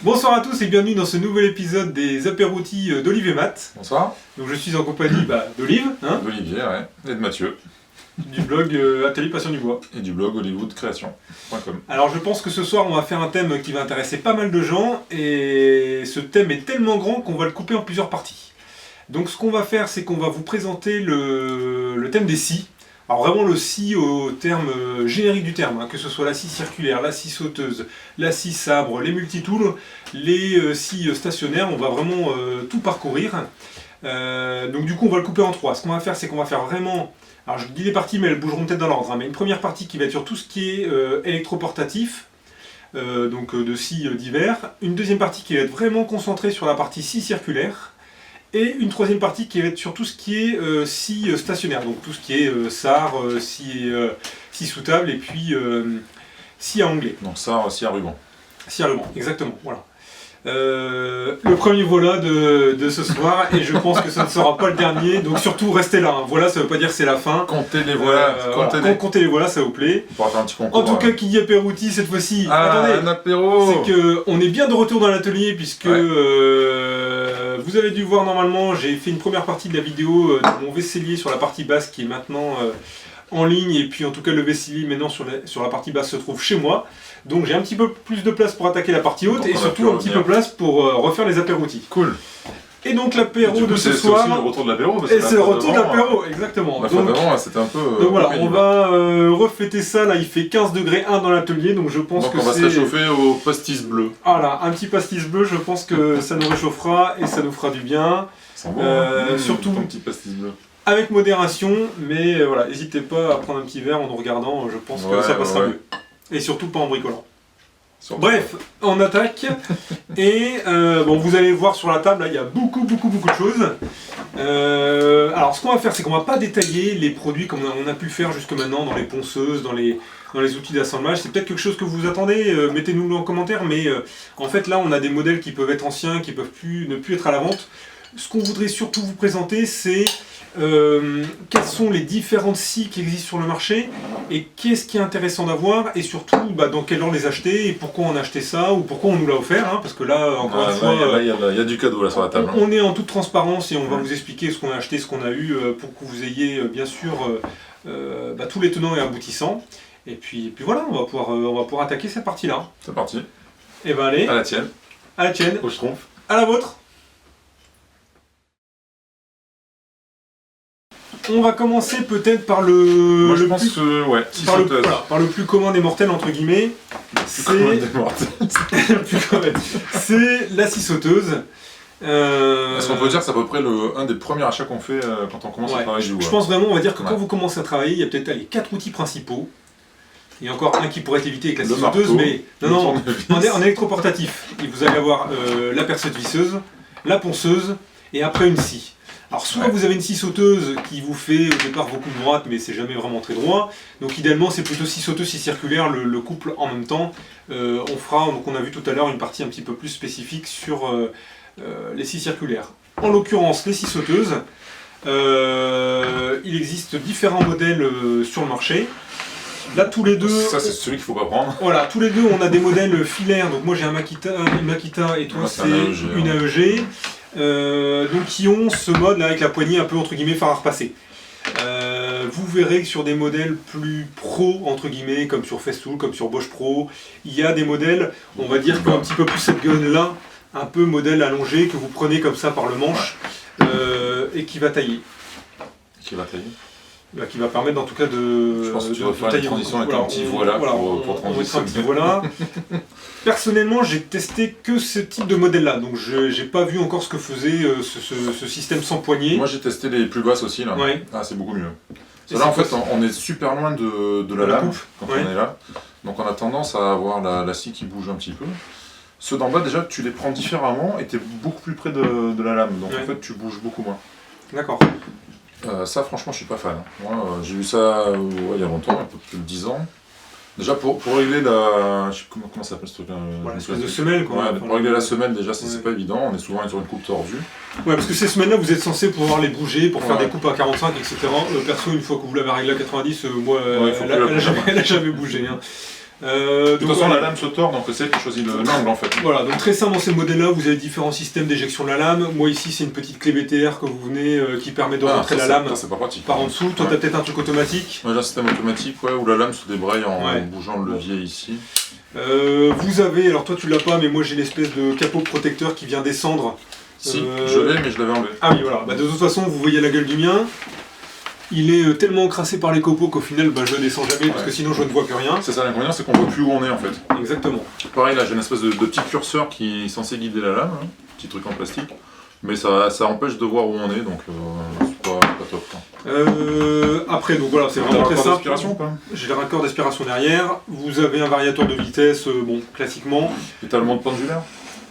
Bonsoir à tous et bienvenue dans ce nouvel épisode des apéroutis d'Olive et Matt. Bonsoir. Donc je suis en compagnie d'Olive, D'Olivier, ouais. Et de Mathieu. Du blog Atelier Passion du Bois. Et du blog hollywoodcreation.com. Alors je pense que ce soir on va faire un thème qui va intéresser pas mal de gens et ce thème est tellement grand qu'on va le couper en plusieurs parties. Donc ce qu'on va faire, c'est qu'on va vous présenter le thème des scies. Alors vraiment le scie au terme générique du terme, que ce soit la scie circulaire, la scie sauteuse, la scie sabre, les multitools, les scies stationnaires, on va vraiment tout parcourir. Donc du coup on va le couper en trois. Ce qu'on va faire, c'est qu'on va faire vraiment... Alors je dis les parties mais elles bougeront peut-être dans l'ordre, mais une première partie qui va être sur tout ce qui est électroportatif, donc de scies divers. Une deuxième partie qui va être vraiment concentrée sur la partie scie circulaire. Et une troisième partie qui va être sur tout ce qui est scie stationnaire, donc tout ce qui est SAR, scie sous table et puis scie à onglet. Donc ça, scie à ruban. Scie à ruban, exactement, voilà. Le premier voilà de ce soir, et je pense que ça ne sera pas le dernier, donc surtout restez là. Voilà, ça ne veut pas dire que c'est la fin. Comptez les voilà, comptez les voilà, ça vous plaît. On pourra faire un petit concours. En tout cas, qui dit apérouti cette fois-ci, attendez, un apéro. C'est qu'on est bien de retour dans l'atelier, puisque vous avez dû voir normalement, j'ai fait une première partie de la vidéo de mon vaisselier sur la partie basse qui est maintenant en ligne, et puis en tout cas le vaisselier maintenant sur la partie basse se trouve chez moi. Donc j'ai un petit peu plus de place pour attaquer la partie haute, et surtout un petit peu de place pour refaire les apéroutis. Cool. Et donc l'apéro de ce soir... C'est aussi le retour de l'apéro. Et c'est le retour de l'apéro, exactement. La fois d'avant, c'était un peu... Donc voilà, on va refêter ça, là il fait 15 degrés 1 dans l'atelier, donc je pense que on va se réchauffer au pastis bleu. Voilà, un petit pastis bleu, je pense que ça nous réchauffera et ça nous fera du bien. C'est bon, surtout un petit pastis bleu. Avec modération, mais voilà, n'hésitez pas à prendre un petit verre en nous regardant, je pense que ça passera mieux. Et surtout pas en bricolant. Bref, on attaque. Et bon, vous allez voir sur la table, là, il y a beaucoup de choses. Alors ce qu'on va faire, c'est qu'on va pas détailler les produits comme on a pu le faire jusque maintenant dans les ponceuses, dans les outils d'assemblage. C'est peut-être quelque chose que vous attendez, mettez-nous en commentaire, mais en fait là on a des modèles qui peuvent être anciens, qui peuvent ne plus être à la vente. Ce qu'on voudrait surtout vous présenter, c'est quelles sont les différentes scies qui existent sur le marché et qu'est-ce qui est intéressant d'avoir, et surtout dans quel ordre les acheter et pourquoi on a acheté ça ou pourquoi on nous l'a offert, parce que là encore une fois il y a du cadeau là sur la table. On est en toute transparence et on va vous expliquer ce qu'on a acheté, ce qu'on a eu, pour que vous ayez bien sûr tous les tenants et aboutissants, et puis voilà, on va pouvoir attaquer cette partie là. C'est parti. Et ben allez, à la tienne, au schtroumpf, à la vôtre. On va commencer peut-être par le... Moi je pense que ouais, par le plus commun des mortels entre guillemets. C'est la scie sauteuse. Est-ce qu'on peut dire que c'est à peu près un des premiers achats qu'on fait quand on commence à travailler du bois. Je pense vraiment, on va dire que quand vous commencez à travailler, il y a peut-être les 4 outils principaux. Il y a encore un qui pourrait être évité avec la scie sauteuse, mais non, en électroportatif. Et vous allez avoir la perceuse visseuse, la ponceuse et après une scie. Alors soit vous avez une scie sauteuse qui vous fait au départ beaucoup de droite, mais c'est jamais vraiment très droit. Donc idéalement c'est plutôt scie sauteuse, scie circulaire, le couple en même temps. On fera, donc on a vu tout à l'heure, une partie un petit peu plus spécifique sur les scies circulaires. En l'occurrence les scies sauteuses, il existe différents modèles sur le marché. Là tous les deux... Ça c'est celui qu'il faut pas prendre. Voilà, tous les deux on a des modèles filaires, donc moi j'ai une Makita et toi c'est une AEG. Donc qui ont ce mode là avec la poignée un peu entre guillemets phare à repasser. Vous verrez que sur des modèles plus pro entre guillemets, comme sur Festool, comme sur Bosch Pro, il y a des modèles, on va dire qui ont un petit peu plus cette gun là, un peu modèle allongé que vous prenez comme ça par le manche et qui va tailler. Qui va tailler. Qui va permettre en tout cas de... Je pense que tu vas faire une transition avec un petit voilà pour transitionner. Voilà. Personnellement, j'ai testé que ce type de modèle-là, donc j'ai pas vu encore ce que faisait ce système sans poignée. Moi j'ai testé les plus basses aussi là. Ouais. Ah, c'est beaucoup mieux. Là en fait on est super loin de la lame quand on est là, donc on a tendance à avoir la scie qui bouge un petit peu. Ceux d'en bas déjà tu les prends différemment et tu es beaucoup plus près de la lame, donc en fait tu bouges beaucoup moins. D'accord. Ça franchement je suis pas fan. Moi j'ai vu ça il y a longtemps, un peu plus de 10 ans. Déjà pour régler la... Je sais comment ça s'appelle ce truc là. L'espèce de semelle quoi. Ouais, pour régler la semelle déjà c'est pas évident, on est souvent sur une coupe tordue. Ouais, parce que ces semelles là vous êtes censé pouvoir les bouger pour faire des coupes à 45 etc. Perso une fois que vous l'avez réglé à 90, moi elle a jamais bougé. De toute façon, la lame se tord, donc c'est elle qui choisit l'angle en fait. Voilà, donc très simple dans ces modèles-là, vous avez différents systèmes d'éjection de la lame. Moi ici, c'est une petite clé BTR que vous venez qui permet de rentrer la lame c'est pas pratique, par en dessous. Toi, t'as peut-être un truc automatique. Moi, j'ai un système automatique où la lame se débraye en bougeant le levier ici. Vous avez, alors toi tu l'as pas, mais moi j'ai l'espèce de capot protecteur qui vient descendre. Si, je l'ai, mais je l'avais enlevé. Ah oui, voilà. Bah, de toute façon, vous voyez la gueule du mien. Il est tellement encrassé par les copeaux qu'au final, je le descends jamais parce que sinon je ne vois plus rien. C'est ça l'inconvénient, c'est qu'on voit plus où on est en fait. Exactement. Pareil, là j'ai une espèce de petit curseur qui est censé guider la lame, petit truc en plastique. Mais ça empêche de voir où on est, donc c'est pas top. Après, donc voilà, c'est vraiment très simple. Pas j'ai le raccord d'aspiration derrière. Vous avez un variateur de vitesse, bon, classiquement. Et t'as le mode pendulaire.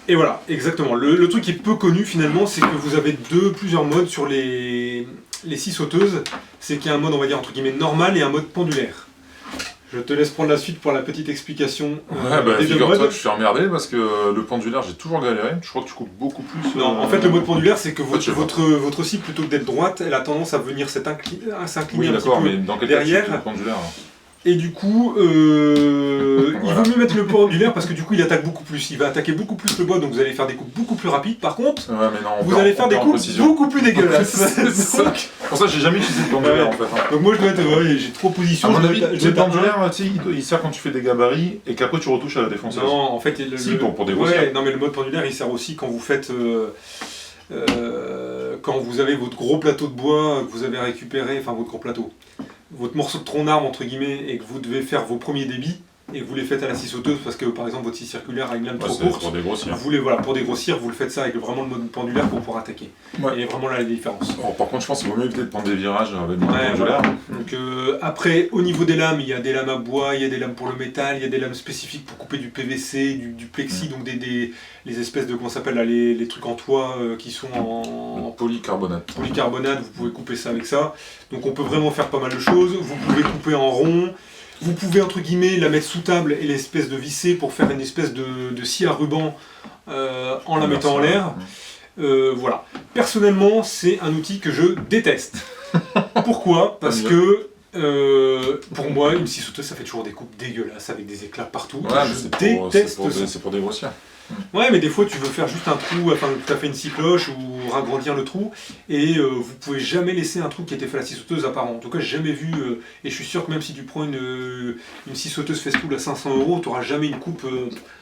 Et voilà, exactement. Le truc qui est peu connu finalement, c'est que vous avez plusieurs modes sur les scies sauteuses. C'est qu'il y a un mode, on va dire, entre guillemets, normal et un mode pendulaire. Je te laisse prendre la suite pour la petite explication des deux modes. Je suis emmerdé parce que le pendulaire, j'ai toujours galéré. Je crois que tu coupes beaucoup plus. Non, en fait, le mode pendulaire, c'est que votre scie, plutôt que d'être droite, elle a tendance à venir s'incliner un petit peu mais dans quel derrière. cas le pendulaire Et du coup, il vaut mieux mettre le pendulaire parce que du coup, il attaque beaucoup plus. Il va attaquer beaucoup plus le bois, donc vous allez faire des coupes beaucoup plus rapides. Par contre, vous allez faire des coupes beaucoup plus dégueulasses. Pour ça, j'ai jamais utilisé le pendulaire en fait. Donc moi, je dois être, j'ai trop position. À mon avis, le pendulaire, il sert quand tu fais des gabarits et qu'après tu retouches à la défonceuse. Non, en fait, pour dégrossir. Ouais, non, mais le mode pendulaire, il sert aussi quand vous faites. Quand vous avez votre gros plateau de bois que vous avez récupéré, enfin votre gros plateau, votre morceau de tronc d'arbre entre guillemets, et que vous devez faire vos premiers débits, et que vous les faites à la scie sauteuse parce que par exemple votre scie circulaire a une lame trop courte, pour dégrossir. Pour dégrossir, vous le faites ça avec vraiment le mode pendulaire pour pouvoir attaquer. Et vraiment là la différence. Par contre, je pense qu'il vaut mieux éviter de prendre des virages avec le mode pendulaire. Donc après, au niveau des lames, il y a des lames à bois, il y a des lames pour le métal, il y a des lames spécifiques pour couper du PVC, du plexi, donc les espèces de, comment ça s'appelle là, les trucs en toit qui sont en polycarbonate. Polycarbonate, vous pouvez couper ça avec ça. Donc on peut vraiment faire pas mal de choses. Vous pouvez couper en rond. Vous pouvez entre guillemets la mettre sous table et l'espèce de visser pour faire une espèce de scie à ruban en la mettant en l'air. Voilà. Personnellement, c'est un outil que je déteste. Pourquoi ? Parce que pour moi, une scie sauteuse, ça fait toujours des coupes dégueulasses avec des éclats partout. Je déteste ça. C'est pour dégrossir. Ouais, mais des fois tu veux faire juste un trou, enfin tu as fait une scie cloche ou ragrandir le trou, et vous pouvez jamais laisser un trou qui était fait à la scie sauteuse apparent. En tout cas, j'ai jamais vu, et je suis sûr que même si tu prends une scie sauteuse Festool à 500 €, tu n'auras jamais une coupe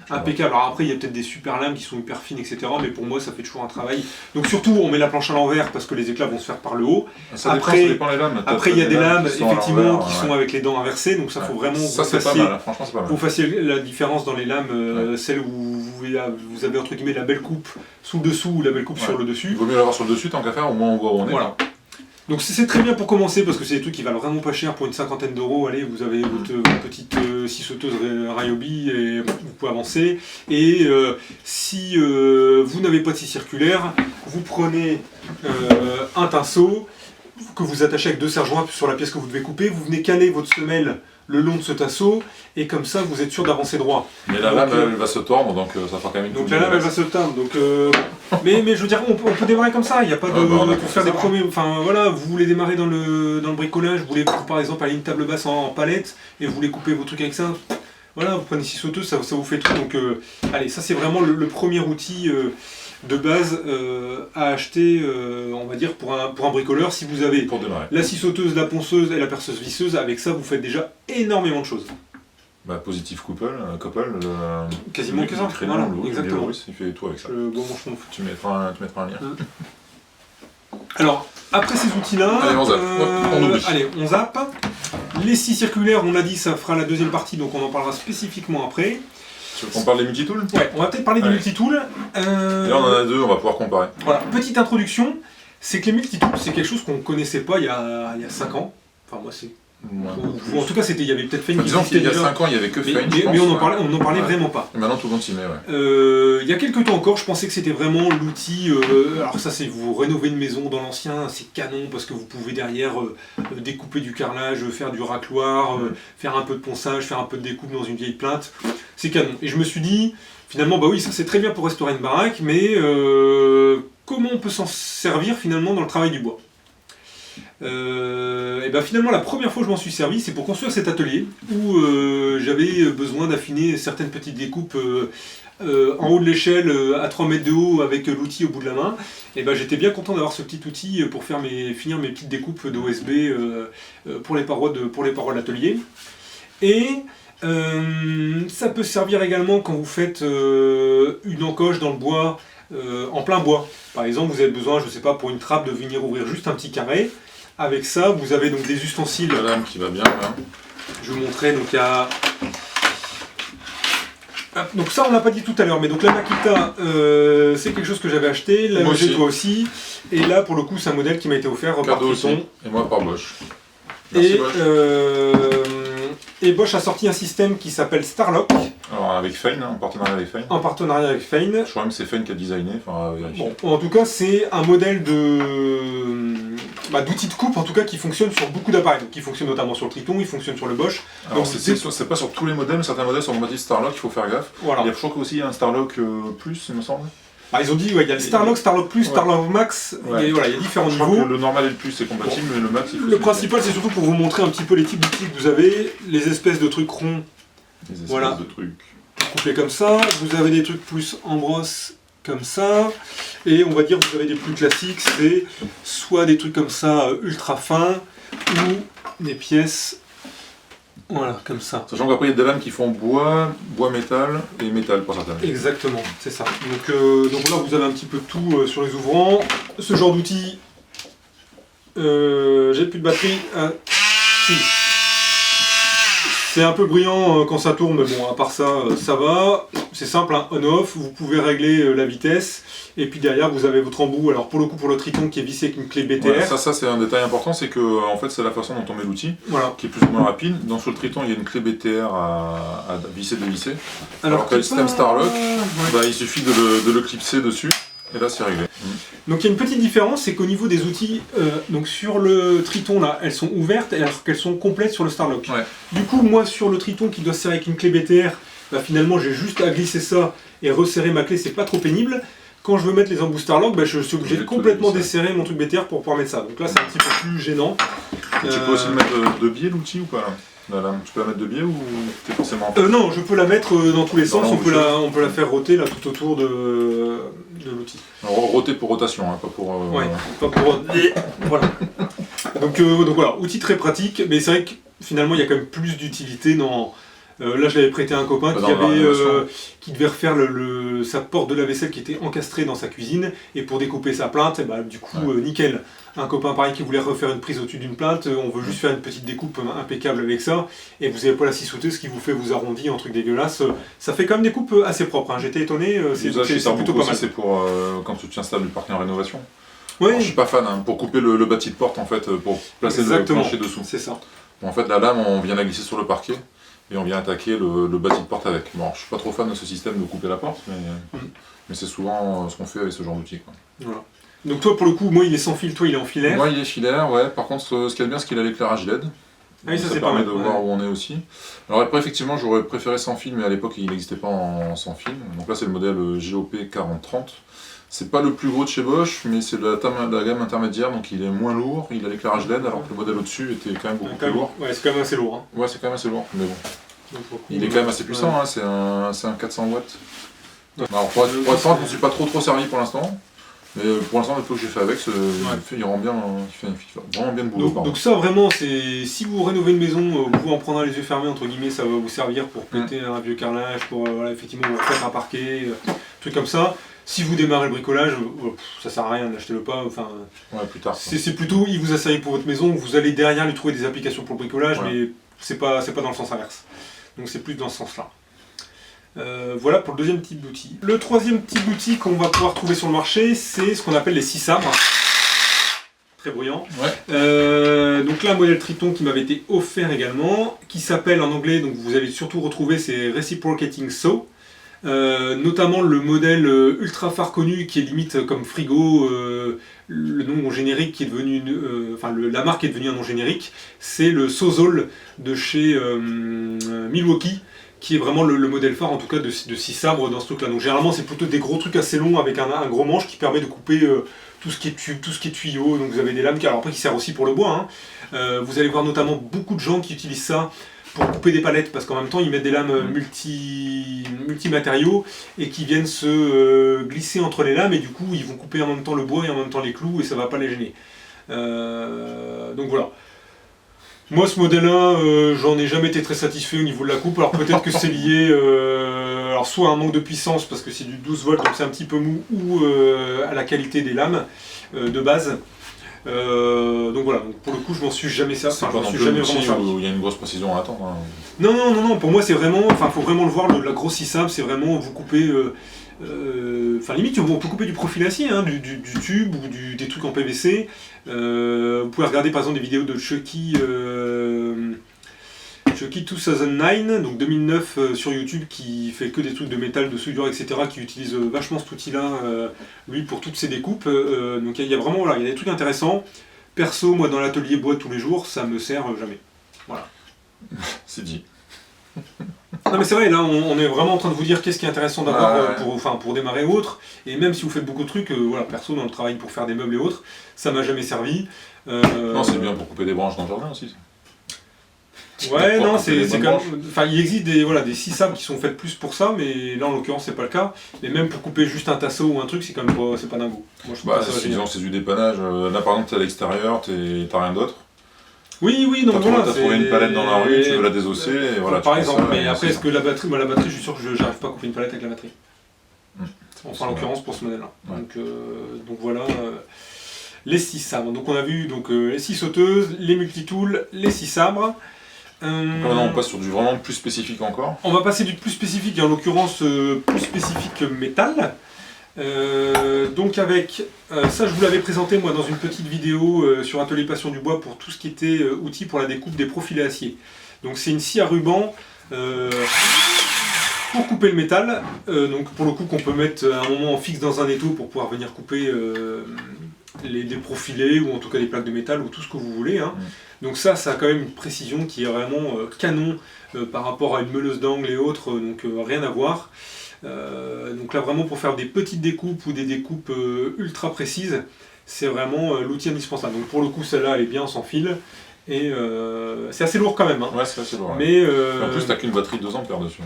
impeccable. Alors après, il y a peut-être des super lames qui sont hyper fines, etc. Mais pour moi, ça fait toujours un travail. Donc surtout, on met la planche à l'envers parce que les éclats vont se faire par le haut. Après, il y a des lames effectivement qui sont avec les dents inversées, donc ça faut vraiment vous fassiez la différence dans les lames, celles où vous avez entre guillemets la belle coupe sous le dessous ou la belle coupe sur le dessus. Il vaut mieux l'avoir sur le dessus tant qu'à faire, au moins on voit où on est. Voilà. Donc c'est très bien pour commencer parce que c'est des trucs qui valent vraiment pas cher pour une cinquantaine d'euros. Allez, vous avez votre petite scie sauteuse Ryobi et vous pouvez avancer. Et si vous n'avez pas de scie circulaire, vous prenez un pinceau que vous attachez avec 2 serre-joints sur la pièce que vous devez couper. Vous venez caler votre semelle le long de ce tasseau et comme ça vous êtes sûr d'avancer droit. Mais la lame elle va se tordre donc ça fera quand même une donc la lame elle va se tordre donc mais je veux dire on peut démarrer comme ça, il n'y a pas de pour faire des premiers, enfin voilà, vous voulez démarrer dans le bricolage, vous voulez par exemple aller une table basse en palette et vous voulez couper vos trucs avec ça, voilà, vous prenez scie sauteuse, ça vous fait tout. Donc allez, ça c'est vraiment le premier outil de base à acheter, on va dire, pour un bricoleur. Si vous avez la scie sauteuse, la ponceuse et la perceuse visseuse, avec ça vous faites déjà énormément de choses. Positif couple, quasiment que ça. Voilà, exactement. Il fait tout avec ça. Tu mettras un lien. Alors, après ces outils-là, on zappe. Les scies circulaires, on l'a dit, ça fera la deuxième partie, donc on en parlera spécifiquement après. Tu veux qu'on parle des multitools ? Ouais, on va peut-être parler des multitools. Et là, on en a 2, on va pouvoir comparer. Voilà, petite introduction, c'est que les multitools, c'est quelque chose qu'on ne connaissait pas il y a 5 ans. Enfin, moi, c'est... en tout cas, il y avait peut-être Fein qui existait déjà. Il y a 5 ans, il n'y avait que Fein, mais on n'en parlait vraiment pas. Et maintenant, tout le monde s'y met, ouais. Il y a quelques temps encore, je pensais que c'était vraiment l'outil... alors ça, c'est vous rénovez une maison dans l'ancien, c'est canon, parce que vous pouvez derrière découper du carrelage, faire du racloir, faire un peu de ponçage, faire un peu de découpe dans une vieille plainte. C'est canon. Et je me suis dit, finalement, bah oui, ça c'est très bien pour restaurer une baraque, mais comment on peut s'en servir finalement dans le travail du bois ? Et ben finalement, la première fois que je m'en suis servi, c'est pour construire cet atelier où j'avais besoin d'affiner certaines petites découpes en haut de l'échelle à 3 mètres de haut avec l'outil au bout de la main. Et ben j'étais bien content d'avoir ce petit outil pour finir mes petites découpes d'OSB pour les parois de l'atelier. Et ça peut servir également quand vous faites une encoche dans le bois, en plein bois. Par exemple, vous avez besoin, je sais pas, pour une trappe de venir ouvrir juste un petit carré. Avec ça, vous avez donc des ustensiles. La lame qui va bien là. Je vous montrais, donc il y a... Donc ça on l'a pas dit tout à l'heure, mais donc la Makita c'est quelque chose que j'avais acheté, la LG toi aussi, et là pour le coup c'est un modèle qui m'a été offert par Triton. Et moi par Bosch. Merci, et Bosch a sorti un système qui s'appelle Starlock. Alors avec Fein, en partenariat avec Fein. En partenariat avec Fein. Je crois même que c'est Fein qui a designé, enfin vérifier. Bon, en tout cas c'est un modèle d'outil de coupe en tout cas qui fonctionne sur beaucoup d'appareils. Donc il fonctionne notamment sur le Triton, il fonctionne sur le Bosch. Alors c'est pas sur tous les modèles, mais certains modèles sont compatibles Starlock, il faut faire gaffe. Voilà. Il y a, je crois qu'aussi un Starlock Plus, il me semble. Ils ont dit, il y a le Starlock, Starlock Plus, Starlock Max, il y a différents niveaux. Je crois que le normal et le plus est compatible, mais le max il faut. Le principal c'est surtout pour vous montrer un petit peu les types d'outils que vous avez, les espèces de trucs ronds. Les espèces de trucs. Coupés comme ça, vous avez des trucs plus en brosse comme ça, et on va dire que vous avez des plus classiques, c'est soit des trucs comme ça ultra fins, ou des pièces, voilà, comme ça. Sachant qu'après il y a des lames qui font bois, métal et métal pour certaines. Exactement, c'est ça. Donc là vous avez un petit peu tout sur les ouvrants. Ce genre d'outil, j'ai plus de batterie. Si. C'est un peu bruyant quand ça tourne, mais bon, à part ça, ça va. C'est simple, hein, on-off, vous pouvez régler la vitesse. Et puis derrière, vous avez votre embout. Alors pour le coup, pour le Triton qui est vissé avec une clé BTR. Ouais, ça c'est un détail important, c'est que en fait, c'est la façon dont on met l'outil, qui est plus ou moins rapide. Sur le Triton, il y a une clé BTR à visser, dévisser. Alors que le système Starlock, il suffit de le clipser dessus. Et là c'est réglé. Donc il y a une petite différence, c'est qu'au niveau des outils, donc sur le Triton là, elles sont ouvertes alors qu'elles sont complètes sur le Starlock. Ouais. Du coup, moi sur le Triton qui doit se serrer avec une clé BTR, finalement j'ai juste à glisser ça et resserrer ma clé, c'est pas trop pénible. Quand je veux mettre les embouts Starlock, je suis obligé de complètement desserrer mon truc BTR pour pouvoir mettre ça. Donc là c'est un petit peu plus gênant. Tu peux aussi le mettre de biais l'outil ou pas là? La lame, tu peux la mettre de biais ou t'es forcément... Non, je peux la mettre dans tous les sens, on peut la faire roter là tout autour de l'outil. Roter pour rotation, hein, pas pour... Ouais, pas pour... voilà. Donc voilà, outil très pratique, mais c'est vrai que finalement il y a quand même plus d'utilité dans... là je l'avais prêté à un copain qui devait refaire sa porte de la vaisselle qui était encastrée dans sa cuisine, et pour découper sa plainte, du coup nickel. Un copain pareil qui voulait refaire une prise au-dessus d'une plainte, on veut juste faire une petite découpe impeccable avec ça, et vous n'avez pas la scie sauteuse qui vous arrondit en truc dégueulasse. Ça fait quand même des coupes assez propres, hein. J'étais étonné, c'est plutôt pas mal. C'est pour quand tu installes le parquet en rénovation. Oui. Alors, je suis pas fan, hein, pour couper le bâti de porte en fait, pour placer le plancher dessous. C'est ça. Bon, en fait la lame on vient la glisser sur le parquet, et on vient attaquer le bâti de porte avec. Bon, je suis pas trop fan de ce système de couper la porte, mais c'est souvent ce qu'on fait avec ce genre d'outil. Voilà. Donc toi pour le coup, moi il est sans fil, toi il est en filaire. Moi il est filaire, ouais. Par contre ce qu'il y a de bien c'est qu'il a l'éclairage LED. Ça permet de voir où on est aussi. Alors après effectivement j'aurais préféré sans fil, mais à l'époque il n'existait pas en sans fil. Donc là c'est le modèle GOP 4030. C'est pas le plus gros de chez Bosch, mais c'est de la gamme intermédiaire, donc il est moins lourd, il a l'éclairage LED, alors que le modèle au-dessus était quand même beaucoup plus lourd. Ouais, c'est quand même assez lourd. Hein. Ouais, c'est quand même assez lourd, mais bon. Il est quand même assez puissant, hein, c'est un 400 watts. Alors pour être franc, je ne suis pas trop servi pour l'instant. Mais pour l'instant, le peu que j'ai fait avec, il rend bien, il fait vraiment bien le boulot. Donc ça vraiment, c'est si vous rénovez une maison, vous pouvez en prendre un les yeux fermés entre guillemets, ça va vous servir pour péter un vieux carrelage, pour effectivement faire un parquet, truc comme ça. Si vous démarrez le bricolage, ça sert à rien, n'achetez-le pas. Enfin, plus tard. C'est plutôt, il vous a servi pour votre maison, vous allez derrière lui trouver des applications pour le bricolage, mais c'est pas dans le sens inverse. Donc c'est plus dans ce sens-là. Voilà pour le deuxième type d'outil. Le troisième type d'outil qu'on va pouvoir trouver sur le marché, c'est ce qu'on appelle les scie sabres. Très bruyant. Donc là, un modèle Triton qui m'avait été offert également, qui s'appelle en anglais, donc vous allez surtout retrouver, c'est Reciprocating Saw. Notamment le modèle ultra phare connu qui est limite comme frigo, le nom générique qui est devenu, la marque est devenue un nom générique, c'est le Sawzall de chez Milwaukee, qui est vraiment le modèle phare en tout cas de 6 sabres dans ce truc là. Donc généralement c'est plutôt des gros trucs assez longs avec un gros manche qui permet de couper tout ce qui est tube, tout ce qui est tuyau. Donc vous avez des lames qui, alors après, qui servent aussi pour le bois, hein. Vous allez voir notamment beaucoup de gens qui utilisent ça pour couper des palettes, parce qu'en même temps ils mettent des lames multi-matériaux et qui viennent se glisser entre les lames, et du coup ils vont couper en même temps le bois et en même temps les clous, et ça va pas les gêner. Donc voilà. Moi ce modèle-là, j'en ai jamais été très satisfait au niveau de la coupe, alors peut-être que c'est lié alors soit à un manque de puissance parce que c'est du 12 volts donc c'est un petit peu mou, ou à la qualité des lames de base. Donc voilà, donc pour le coup je m'en suis jamais servi. C'est pas non plus un outil où il y a une grosse précision à attendre. Hein. Non, pour moi c'est vraiment, enfin faut vraiment le voir, la grosse scie simple, c'est vraiment vous coupez, enfin limite on peut couper du profil acier, hein, du tube ou des trucs en PVC. Vous pouvez regarder par exemple des vidéos de Chucky 2009, donc 2009 sur YouTube, qui fait que des trucs de métal, de soudure, etc., qui utilise vachement cet outil-là, lui, pour toutes ses découpes. Donc il y a vraiment, voilà, il y a des trucs intéressants. Perso, moi, dans l'atelier bois tous les jours, ça me sert jamais. Voilà. C'est dit. Non mais c'est vrai, là, on est vraiment en train de vous dire qu'est-ce qui est intéressant d'avoir pour démarrer ou autre. Et même si vous faites beaucoup de trucs, voilà, perso, dans le travail pour faire des meubles et autres, ça m'a jamais servi. Non, c'est bien pour couper des branches dans le jardin aussi. Ouais, non, c'est quand même... Enfin, il existe des scies sabres qui sont faites plus pour ça, mais là, en l'occurrence, c'est pas le cas. Et même pour couper juste un tasseau ou un truc, c'est quand même pas, c'est pas dingo. Moi, c'est du dépannage. Là, par exemple, t'es à l'extérieur, t'as rien d'autre. Oui, donc voilà. T'as trouvé une palette dans la rue, tu veux la désosser, et voilà. Par exemple, mais après, est-ce que la batterie, je suis sûr que j'arrive pas à couper une palette avec la batterie. Enfin, en l'occurrence, pour ce modèle-là. Ouais. Donc voilà. Les scies sabres. Donc on a vu les scies sauteuses, les multitools, les scies sabres. On passe sur du vraiment plus spécifique encore. On va passer du plus spécifique, et en l'occurrence plus spécifique métal. Donc avec ça, je vous l'avais présenté moi dans une petite vidéo sur Atelier Passion du Bois pour tout ce qui était outils pour la découpe des profilés acier. Donc c'est une scie à ruban pour couper le métal. Donc pour le coup qu'on peut mettre à un moment fixe dans un étau pour pouvoir venir couper des profilés ou en tout cas des plaques de métal ou tout ce que vous voulez. Hein. Donc ça a quand même une précision qui est vraiment canon par rapport à une meuleuse d'angle et autres, donc rien à voir. Donc là vraiment pour faire des petites découpes ou des découpes ultra précises, c'est vraiment l'outil indispensable. Donc pour le coup celle-là elle est bien sans fil et c'est assez lourd quand même. Hein. Ouais, c'est assez lourd. Mais en plus t'as qu'une batterie de 2 ampères dessus.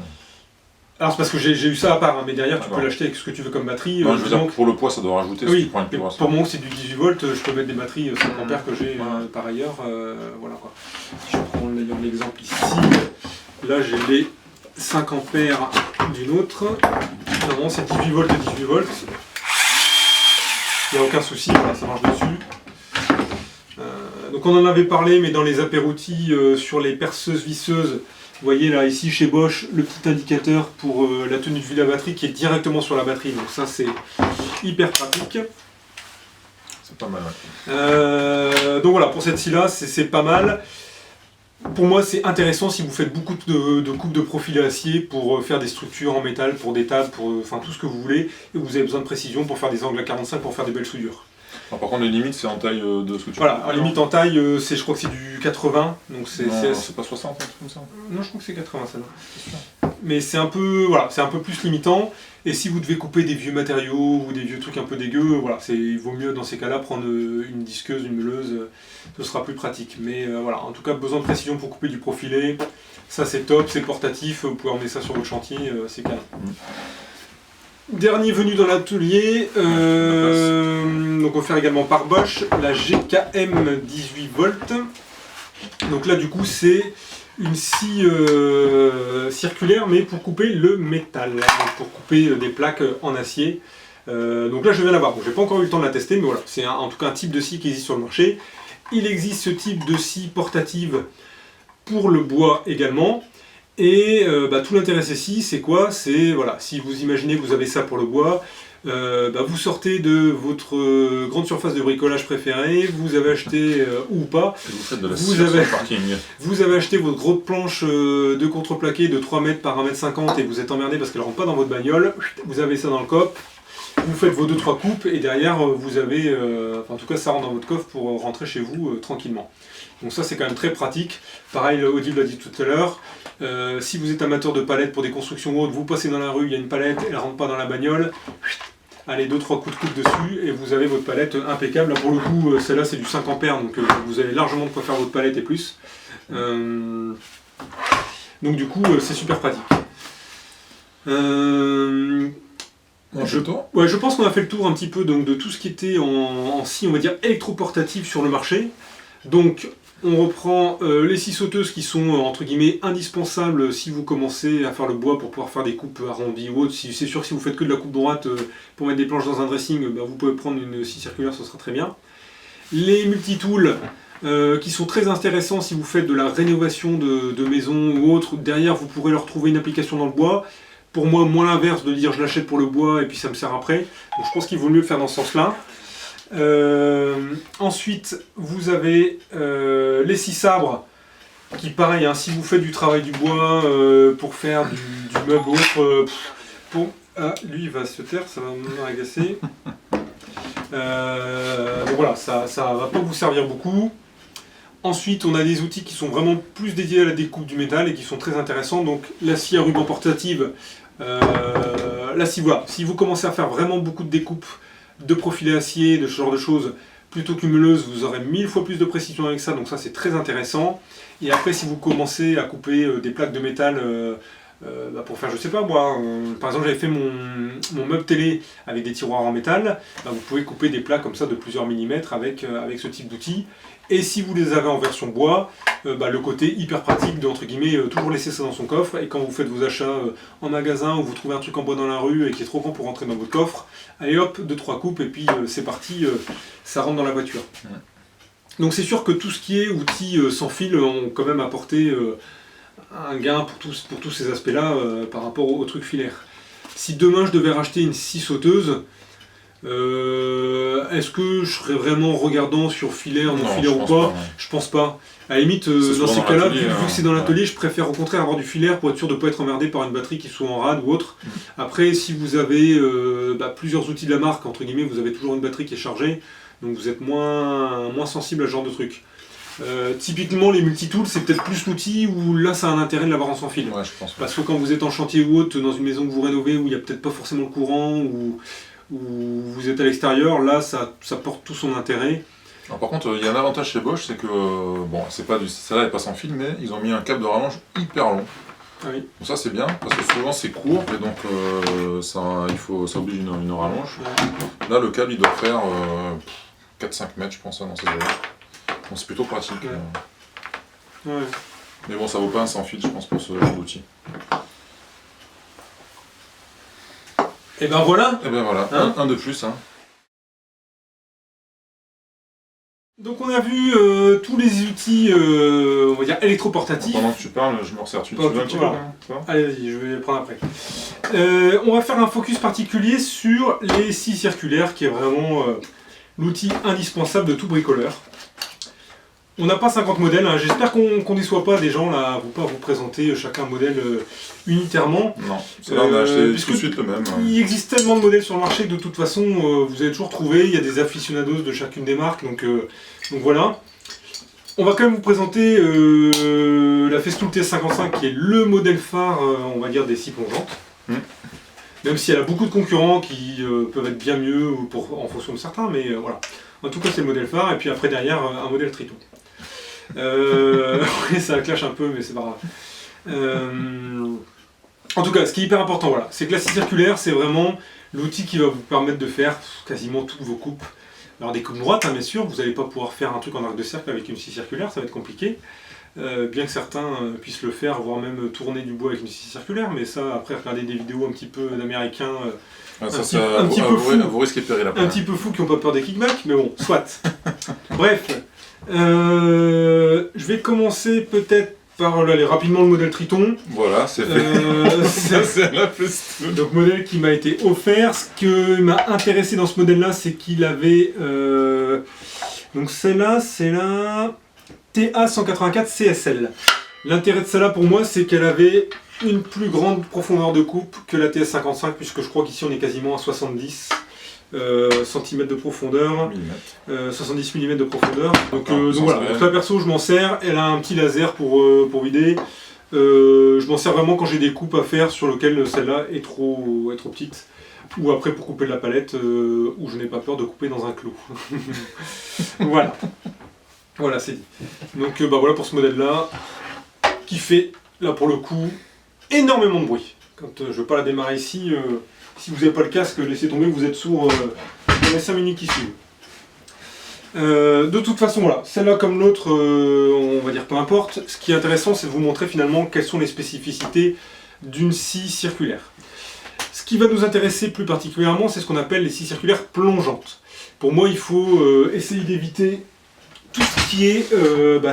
Alors c'est parce que j'ai eu ça à part, hein, mais derrière tu peux l'acheter avec ce que tu veux comme batterie. Non, je veux dire pour le poids ça doit rajouter si tu prends une plus grosse. Pour moi c'est du 18 volts, je peux mettre des batteries 5 ampères que j'ai par ailleurs. Voilà quoi. Si je prends d'ailleurs l'exemple ici, là j'ai les 5 ampères d'une autre. Normalement c'est 18 volts et 18 volts. Il n'y a aucun souci, voilà, ça marche dessus. Donc on en avait parlé, mais dans les apéroutis sur les perceuses visseuses. Vous voyez là, ici chez Bosch, le petit indicateur pour la tenue de vue de la batterie qui est directement sur la batterie. Donc ça, c'est hyper pratique. C'est pas mal, ouais. Donc voilà, pour cette scie-là, c'est pas mal. Pour moi, c'est intéressant si vous faites beaucoup de coupes de profil acier pour faire des structures en métal, pour des tables, pour tout ce que vous voulez. Et vous avez besoin de précision pour faire des angles à 45, pour faire des belles soudures. Alors, par contre, les limites, c'est en taille de ce que tu Voilà, en limite en taille, je crois que c'est du 80. Donc c'est pas 60, un truc comme ça. Non, je crois que c'est 80, ça. Mais c'est un peu, voilà, c'est un peu plus limitant. Et si vous devez couper des vieux matériaux ou des vieux trucs un peu dégueux, voilà, il vaut mieux dans ces cas-là prendre une disqueuse, une meuleuse, ce sera plus pratique. Mais voilà, en tout cas, besoin de précision pour couper du profilé, ça c'est top, c'est portatif, vous pouvez emmener ça sur votre chantier, c'est canon. Dernier venu dans l'atelier, donc offert également par Bosch, la GKM 18 volts. Donc là du coup c'est une scie circulaire mais pour couper le métal, donc pour couper des plaques en acier. Donc là je viens l'avoir, bon, j'ai pas encore eu le temps de la tester mais voilà, c'est en tout cas un type de scie qui existe sur le marché. Il existe ce type de scie portative pour le bois également. Et tout l'intérêt ici, c'est quoi? C'est, voilà, si vous imaginez que vous avez ça pour le bois, vous sortez de votre grande surface de bricolage préférée, vous avez acheté, ou pas, vous avez acheté votre grosse planche de contreplaqué de 3 mètres par 1,50 m et vous êtes emmerdé parce qu'elle ne rentre pas dans votre bagnole, vous avez ça dans le coffre, Vous faites vos 2-3 coupes et derrière vous avez, en tout cas ça rentre dans votre coffre pour rentrer chez vous tranquillement. Donc ça c'est quand même très pratique. Pareil, Odile l'a dit tout à l'heure, si vous êtes amateur de palettes pour des constructions hautes, vous passez dans la rue, il y a une palette, elle ne rentre pas dans la bagnole, allez 2-3 coups de coupe dessus et vous avez votre palette impeccable. Là pour le coup, celle-là c'est du 5 ampères, donc vous avez largement de quoi faire votre palette et plus. Donc du coup c'est super pratique. Je pense qu'on a fait le tour un petit peu donc, de tout ce qui était en scie, on va dire, électroportative sur le marché. Donc on reprend les scies sauteuses qui sont entre guillemets indispensables si vous commencez à faire le bois pour pouvoir faire des coupes arrondies ou autres. C'est sûr que si vous faites que de la coupe droite pour mettre des planches dans un dressing, vous pouvez prendre une scie circulaire, ce sera très bien. Les multitools qui sont très intéressants si vous faites de la rénovation de maison ou autre. Derrière vous pourrez leur trouver une application dans le bois. Pour moi, moins l'inverse de dire je l'achète pour le bois et puis ça me sert après. Donc je pense qu'il vaut mieux le faire dans ce sens-là. Ensuite, vous avez les scies sabres qui, pareil, hein, si vous faites du travail du bois pour faire du meuble ou autre, lui il va se taire, ça va m'agacer. Donc voilà, ça va pas vous servir beaucoup. Ensuite, on a des outils qui sont vraiment plus dédiés à la découpe du métal et qui sont très intéressants. Donc la scie à ruban portative, là si vous commencez à faire vraiment beaucoup de découpes de profilés acier, de ce genre de choses, plutôt qu'une meuleuse, vous aurez 1000 fois plus de précision avec ça, donc ça c'est très intéressant. Et après, si vous commencez à couper des plaques de métal pour faire, je sais pas moi, par exemple j'avais fait mon meuble télé avec des tiroirs en métal, vous pouvez couper des plaques comme ça de plusieurs millimètres avec ce type d'outil. Et si vous les avez en version bois, le côté hyper pratique de, entre guillemets, toujours laisser ça dans son coffre, et quand vous faites vos achats en magasin ou vous trouvez un truc en bois dans la rue et qui est trop grand pour rentrer dans votre coffre, allez hop, 2-3 coupes et puis c'est parti, ça rentre dans la voiture. Donc c'est sûr que tout ce qui est outils sans fil ont quand même apporté un gain pour tous ces aspects-là par rapport au truc filaire. Si demain je devais racheter une scie sauteuse, est-ce que je serais vraiment regardant sur filaire, non filaire ou pas? Je pense pas. À la limite, dans ces cas-là, vu que c'est dans l'atelier, je préfère au contraire avoir du filaire pour être sûr de ne pas être emmerdé par une batterie qui soit en rade ou autre. Après, si vous avez plusieurs outils de la marque, entre guillemets, vous avez toujours une batterie qui est chargée, donc vous êtes moins sensible à ce genre de truc. Typiquement, les multitools, c'est peut-être plus l'outil où là, ça a un intérêt de l'avoir en sans fil. Ouais, je pense, Parce que quand vous êtes en chantier ou autre, dans une maison que vous rénovez, où il n'y a peut-être pas forcément le courant, ou vous êtes à l'extérieur, là ça porte tout son intérêt. Alors, par contre, il y a un avantage chez Bosch, c'est que, celle-là n'est pas sans fil, mais ils ont mis un câble de rallonge hyper long. Ah oui. Donc ça c'est bien, parce que souvent c'est court, et donc ça oblige une rallonge. Ouais. Là le câble il doit faire 4-5 mètres je pense dans ces eaux-là. Donc c'est plutôt pratique. Ouais. Mais bon, ça vaut pas un sans fil je pense pour ce genre d'outil. Et ben voilà. Hein, un de plus. Hein. Donc on a vu tous les outils, on va dire électroportatifs. Pendant que tu parles, je me resserre. Tu veux un petit peu là. Allez, vas-y, je vais le prendre après. On va faire un focus particulier sur les scies circulaires, qui est vraiment l'outil indispensable de tout bricoleur. On n'a pas 50 modèles, hein. J'espère qu'on ne déçoit pas des gens là, pas vous présenter chacun un modèle unitairement. Non, là on a acheté tout de suite le même. Il existe tellement de modèles sur le marché que de toute façon vous allez toujours trouver, il y a des aficionados de chacune des marques, donc voilà. On va quand même vous présenter la Festool TS55 qui est le modèle phare, on va dire, des scies plongeantes. Même si elle a beaucoup de concurrents qui peuvent être bien mieux en fonction de certains, mais voilà. En tout cas c'est le modèle phare, et puis après derrière un modèle Triton. Oui, ça clash un peu, mais c'est pas grave. En tout cas, ce qui est hyper important, voilà, c'est que la scie circulaire, c'est vraiment l'outil qui va vous permettre de faire quasiment toutes vos coupes. Alors des coupes droites, hein, bien sûr, vous n'allez pas pouvoir faire un truc en arc de cercle avec une scie circulaire, ça va être compliqué. Bien que certains puissent le faire, voire même tourner du bois avec une scie circulaire, mais ça, après, regarder des vidéos un petit peu d'américains, un petit peu fous qui n'ont pas peur des kickbacks, mais bon, soit. Bref, je vais commencer peut-être par aller rapidement le modèle Triton. Voilà, c'est fait. C'est la Festool. Donc modèle qui m'a été offert. Ce qui m'a intéressé dans ce modèle-là, c'est qu'il avait... donc celle-là, c'est la TA184 CSL. L'intérêt de celle-là pour moi, c'est qu'elle avait une plus grande profondeur de coupe que la TS55, puisque je crois qu'ici on est quasiment à 70 cm de profondeur, 70 mm de profondeur. Donc voilà, donc là perso je m'en sers, elle a un petit laser pour vider. Je m'en sers vraiment quand j'ai des coupes à faire sur lesquelles celle-là est trop petite. Ou après pour couper de la palette, où je n'ai pas peur de couper dans un clou. Voilà. Voilà, c'est dit. Donc voilà pour ce modèle-là, qui fait, là pour le coup, énormément de bruit. Quand je ne vais pas la démarrer ici, si vous n'avez pas le casque, laissez tomber, vous êtes sourd dans les 5 minutes qui suivent. De toute façon, voilà, celle-là comme l'autre, on va dire peu importe. Ce qui est intéressant, c'est de vous montrer finalement quelles sont les spécificités d'une scie circulaire. Ce qui va nous intéresser plus particulièrement, c'est ce qu'on appelle les scies circulaires plongeantes. Pour moi, il faut essayer d'éviter tout ce qui est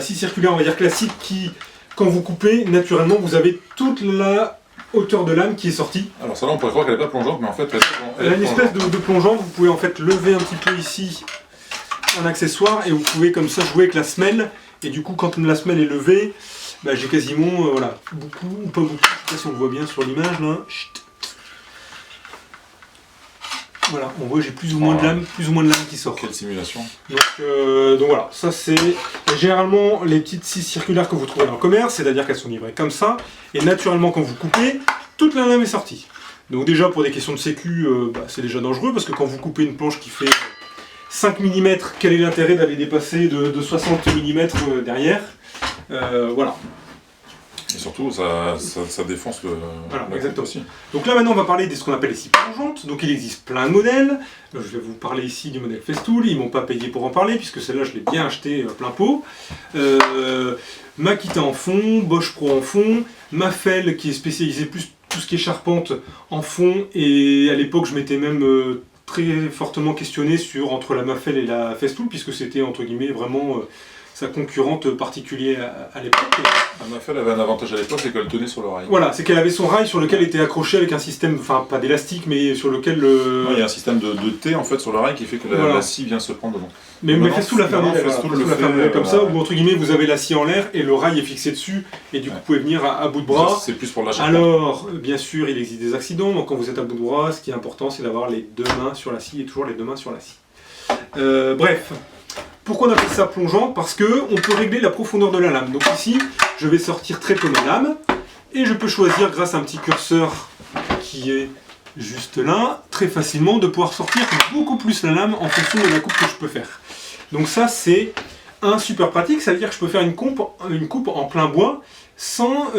scie circulaire, on va dire classique, qui, quand vous coupez, naturellement, vous avez toute la hauteur de lame qui est sortie. Alors ça là, on pourrait croire qu'elle n'est pas plongeante, mais en fait, elle a une espèce de plongeante. Vous pouvez en fait lever un petit peu ici un accessoire et vous pouvez comme ça jouer avec la semelle. Et du coup, quand la semelle est levée, j'ai quasiment voilà, beaucoup ou pas beaucoup. Je sais pas si on le voit bien sur l'image là. Chut. Voilà, on voit j'ai plus ou moins de lame qui sort. Quelle simulation. Donc voilà, ça c'est généralement les petites scies circulaires que vous trouvez dans le commerce, c'est-à-dire qu'elles sont livrées comme ça, et naturellement quand vous coupez, toute la lame est sortie. Donc déjà pour des questions de sécu, c'est déjà dangereux, parce que quand vous coupez une planche qui fait 5 mm, quel est l'intérêt d'aller dépasser de 60 mm derrière? Voilà. Et surtout, ça défonce voilà, exactement. Aussi. Donc là maintenant on va parler de ce qu'on appelle les scies plongeantes. Donc il existe plein de modèles. Je vais vous parler ici du modèle Festool. Ils m'ont pas payé pour en parler puisque celle-là je l'ai bien acheté plein pot. Makita en fond, Bosch Pro en fond, Mafel qui est spécialisé plus tout ce qui est charpente en fond. Et à l'époque je m'étais même très fortement questionné entre la Mafel et la Festool puisque c'était entre guillemets vraiment sa concurrente particulière à l'époque. La Mafel avait un avantage à l'époque, c'est qu'elle tenait sur le rail. Voilà, c'est qu'elle avait son rail sur lequel était accroché avec un système, enfin pas d'élastique, mais sur lequel il y a un système de T en fait sur le rail qui fait que la scie vient se prendre dedans. Mais Festool l'a fait comme ça, où entre guillemets vous avez la scie en l'air et le rail est fixé dessus, et du coup vous pouvez venir à bout de bras. C'est plus pour l'achat. Alors, bien sûr, il existe des accidents, donc quand vous êtes à bout de bras, ce qui est important c'est d'avoir les deux mains sur la scie, et toujours les deux mains sur la scie. Bref. Pourquoi on appelle ça plongeant? Parce qu'on peut régler la profondeur de la lame. Donc ici, je vais sortir très peu ma lame, et je peux choisir, grâce à un petit curseur qui est juste là, très facilement de pouvoir sortir beaucoup plus la lame en fonction de la coupe que je peux faire. Donc ça, c'est un super pratique, ça veut dire que je peux faire une coupe en plein bois sans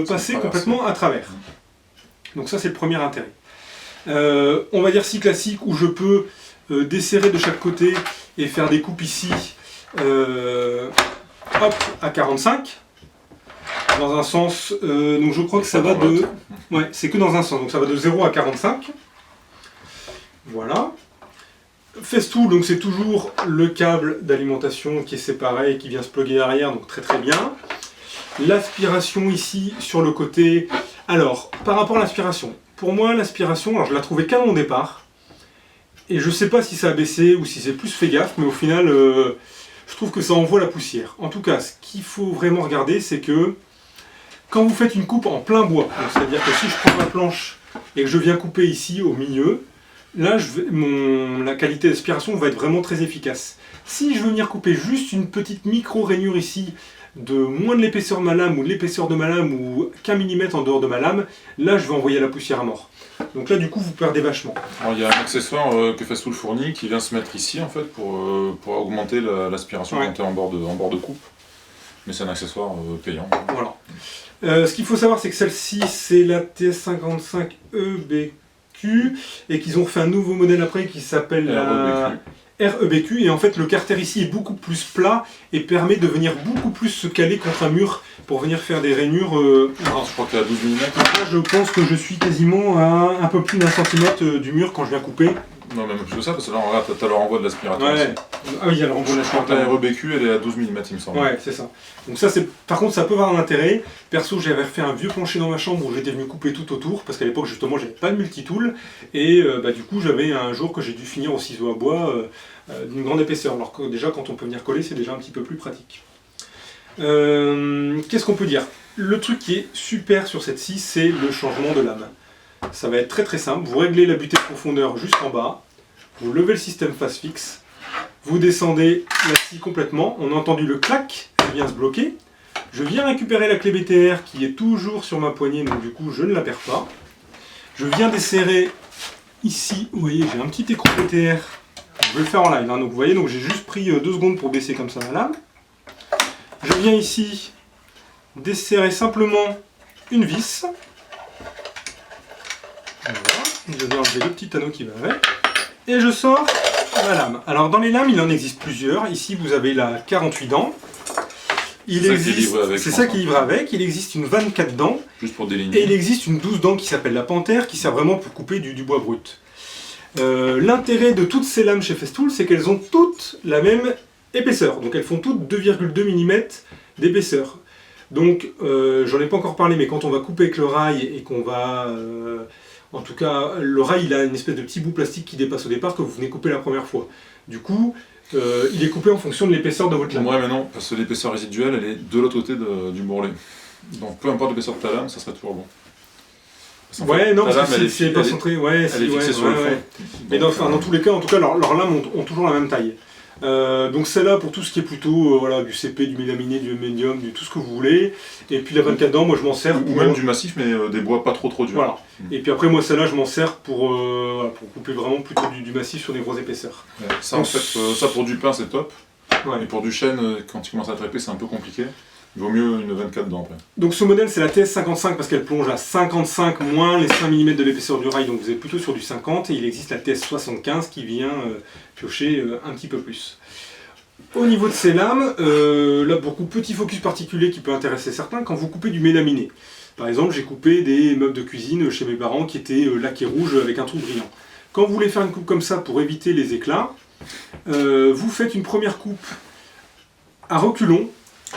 passer complètement à travers. Donc ça, c'est le premier intérêt. On va dire scie classique où je peux desserrer de chaque côté et faire des coupes ici hop, à 45 dans un sens, donc je crois que ça va de... Ouais, c'est que dans un sens, donc ça va de 0 à 45. Voilà. Festool, donc c'est toujours le câble d'alimentation qui est séparé et qui vient se plugger derrière, donc très très bien. L'aspiration ici sur le côté. Alors, par rapport à l'aspiration, pour moi l'aspiration, alors je la trouvais calme au départ. Et je sais pas si ça a baissé ou si c'est plus fait gaffe, mais au final, je trouve que ça envoie la poussière. En tout cas, ce qu'il faut vraiment regarder, c'est que quand vous faites une coupe en plein bois, c'est-à-dire que si je prends ma planche et que je viens couper ici au milieu, là, la qualité d'aspiration va être vraiment très efficace. Si je veux venir couper juste une petite micro-rainure ici, de moins de l'épaisseur de ma lame ou de l'épaisseur de ma lame ou qu'un millimètre en dehors de ma lame, là, je vais envoyer la poussière à mort. Donc là, du coup, vous perdez vachement. Alors, il y a un accessoire que Festool fournit qui vient se mettre ici, en fait, pour augmenter l'aspiration quand tu es en bord de coupe. Mais c'est un accessoire payant. Voilà. Ce qu'il faut savoir, c'est que celle-ci, c'est la TS55 EBQ, et qu'ils ont fait un nouveau modèle après qui s'appelle la REBQ, et en fait, le carter ici est beaucoup plus plat et permet de venir beaucoup plus se caler contre un mur pour venir faire des rainures. Alors, je crois qu'il y a 12 mm. Là, je pense que je suis quasiment à un peu plus d'un centimètre du mur quand je viens couper. Non, même plus que ça, parce que là, regarde, t'as le renvoi de l'aspirateur. Ouais. Ah oui, il y a le renvoi de l'aspirateur. La REBQ, elle est à 12 mm, il me semble. Ouais, c'est ça. Donc ça, par contre, ça peut avoir un intérêt. Perso, j'avais refait un vieux plancher dans ma chambre où j'étais venu couper tout autour, parce qu'à l'époque, justement, j'avais pas de multitool. Et du coup, j'avais un jour que j'ai dû finir au ciseau à bois d'une grande épaisseur. Alors que déjà, quand on peut venir coller, c'est déjà un petit peu plus pratique. Qu'est-ce qu'on peut dire? le truc qui est super sur cette scie, c'est le changement de lame. Ça va être très très simple, vous réglez la butée de profondeur jusqu'en bas, vous levez le système face fixe, vous descendez la scie complètement, on a entendu le clac qui vient se bloquer. Je viens récupérer la clé BTR qui est toujours sur ma poignée, donc du coup je ne la perds pas. Je viens desserrer ici, vous voyez, j'ai un petit écrou BTR. Je vais le faire en live, hein. Donc vous voyez, donc j'ai juste pris 2 secondes pour baisser comme ça la lame. Je viens ici desserrer simplement une vis. Voilà. Je vais enlever le petit anneau qui va avec. Et je sors la lame. Alors dans les lames, il en existe plusieurs. Ici, vous avez la 48 dents. C'est ça qui est livré avec. Il existe une 24 dents. Juste pour déligner. Et il existe une 12 dents qui s'appelle la panthère, qui sert vraiment pour couper du bois brut. L'intérêt de toutes ces lames chez Festool, c'est qu'elles ont toutes la même épaisseur. Donc elles font toutes 2,2 mm d'épaisseur. Donc, j'en ai pas encore parlé, mais quand on va couper avec le rail et qu'on va... en tout cas, le rail, il a une espèce de petit bout plastique qui dépasse au départ que vous venez couper la première fois. Du coup, il est coupé en fonction de l'épaisseur de votre lame. Ouais, mais non, parce que l'épaisseur résiduelle, elle est de l'autre côté du bourrelet. Donc, peu importe l'épaisseur de ta lame, ça serait toujours bon. Ouais, non, parce que c'est pas centré. Ouais, elle est fixée sur le fond. Mais dans tous les cas, en tout cas, leurs lames ont toujours la même taille. Donc celle-là pour tout ce qui est plutôt voilà, du CP, du mélaminé, du médium, du tout ce que vous voulez. Et puis la 24 dents, moi je m'en sers ou même du massif, mais des bois pas trop durs. Voilà. Et puis après moi celle-là je m'en sers pour couper vraiment plutôt du massif sur des grosses épaisseurs. Ouais. Ça donc, en fait, ça pour du pain c'est top. Ouais. Et pour du chêne, quand il commence à trapper c'est un peu compliqué. Il vaut mieux une 24 dents après. Donc ce modèle c'est la TS55 parce qu'elle plonge à 55 moins les 5 mm de l'épaisseur du rail, donc vous êtes plutôt sur du 50, et il existe la TS75 qui vient piocher un petit peu plus. Au niveau de ces lames, là beaucoup petit focus particulier qui peut intéresser certains, quand vous coupez du mélaminé. Par exemple j'ai coupé des meubles de cuisine chez mes parents qui étaient laqués rouges avec un trou brillant. Quand vous voulez faire une coupe comme ça pour éviter les éclats, vous faites une première coupe à reculons,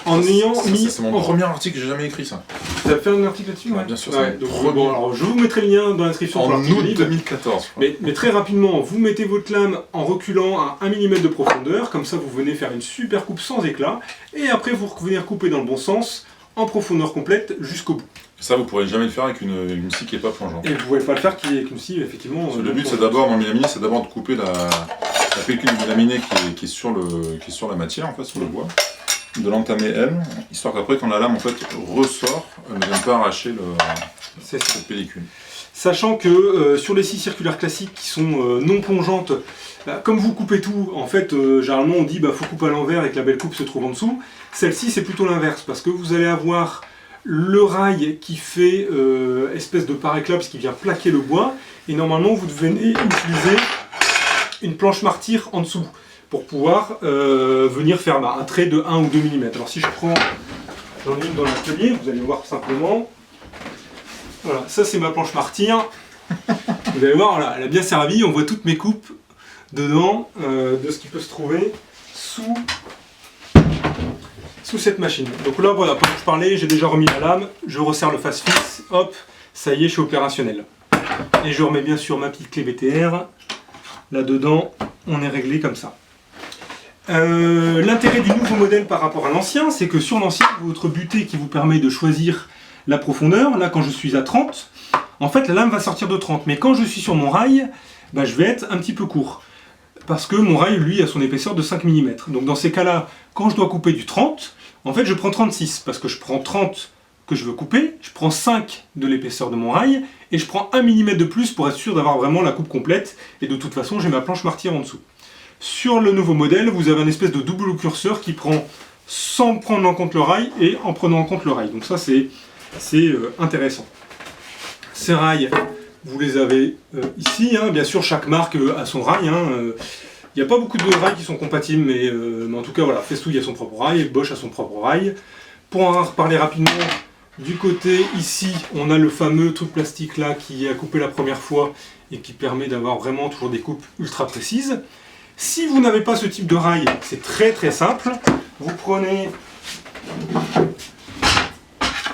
en ayant mis... C'est mon premier article, j'ai jamais écrit ça. Vous avez fait un article là-dessus? Ouais, bien sûr. Donc, bon, alors, je vous mettrai le lien dans la description. En août 2014. Mais très rapidement, vous mettez votre lame en reculant à 1 mm de profondeur, comme ça vous venez faire une super coupe sans éclat, et après vous venez recouper dans le bon sens, en profondeur complète, jusqu'au bout. Ça, vous ne pourrez jamais le faire avec une scie qui n'est pas plongeante. Et vous ne pouvez pas le faire avec une scie, effectivement. Le but, c'est d'abord, dans le mélaminé, c'est d'abord de couper la pellicule du mélaminé qui est sur la matière, en fait, sur le bois, de l'entamer elle, histoire qu'après, quand la lame en fait ressort, elle ne vienne pas arracher cette pellicule. Sachant que sur les scies circulaires classiques qui sont non plongeantes, comme vous coupez tout, en fait, généralement on dit faut couper à l'envers et que la belle coupe se trouve en dessous. Celle-ci c'est plutôt l'inverse, parce que vous allez avoir le rail qui fait espèce de par-éclat, parce qu'il vient plaquer le bois, et normalement vous devez utiliser une planche martyre en dessous, pour pouvoir venir faire un trait de 1 ou 2 mm. Alors si je prends, j'en ai une dans l'atelier, vous allez voir simplement, voilà, ça c'est ma planche martyre, vous allez voir, voilà, elle a bien servi, on voit toutes mes coupes dedans, de ce qui peut se trouver sous cette machine. Donc là voilà, pendant que je parlais, j'ai déjà remis la lame, je resserre le face fixe, hop, ça y est, je suis opérationnel. Et je remets bien sûr ma petite clé BTR, là-dedans, on est réglé comme ça. L'intérêt du nouveau modèle par rapport à l'ancien, c'est que sur l'ancien, votre butée qui vous permet de choisir la profondeur, là quand je suis à 30, en fait la lame va sortir de 30, mais quand je suis sur mon rail, je vais être un petit peu court. Parce que mon rail, lui, a son épaisseur de 5 mm. Donc dans ces cas-là, quand je dois couper du 30, en fait je prends 36, parce que je prends 30 que je veux couper, je prends 5 de l'épaisseur de mon rail, et je prends 1 mm de plus pour être sûr d'avoir vraiment la coupe complète, et de toute façon j'ai ma planche martyre en dessous. Sur le nouveau modèle, vous avez un espèce de double curseur qui prend sans prendre en compte le rail et en prenant en compte le rail. Donc ça c'est intéressant. Ces rails, vous les avez ici, bien sûr chaque marque a son rail. Il n'y a pas beaucoup de rails qui sont compatibles, mais en tout cas voilà, Festool a son propre rail, Bosch a son propre rail. Pour en reparler rapidement, du côté ici, on a le fameux truc plastique là qui a coupé la première fois et qui permet d'avoir vraiment toujours des coupes ultra précises. Si vous n'avez pas ce type de rail, c'est très très simple. Vous prenez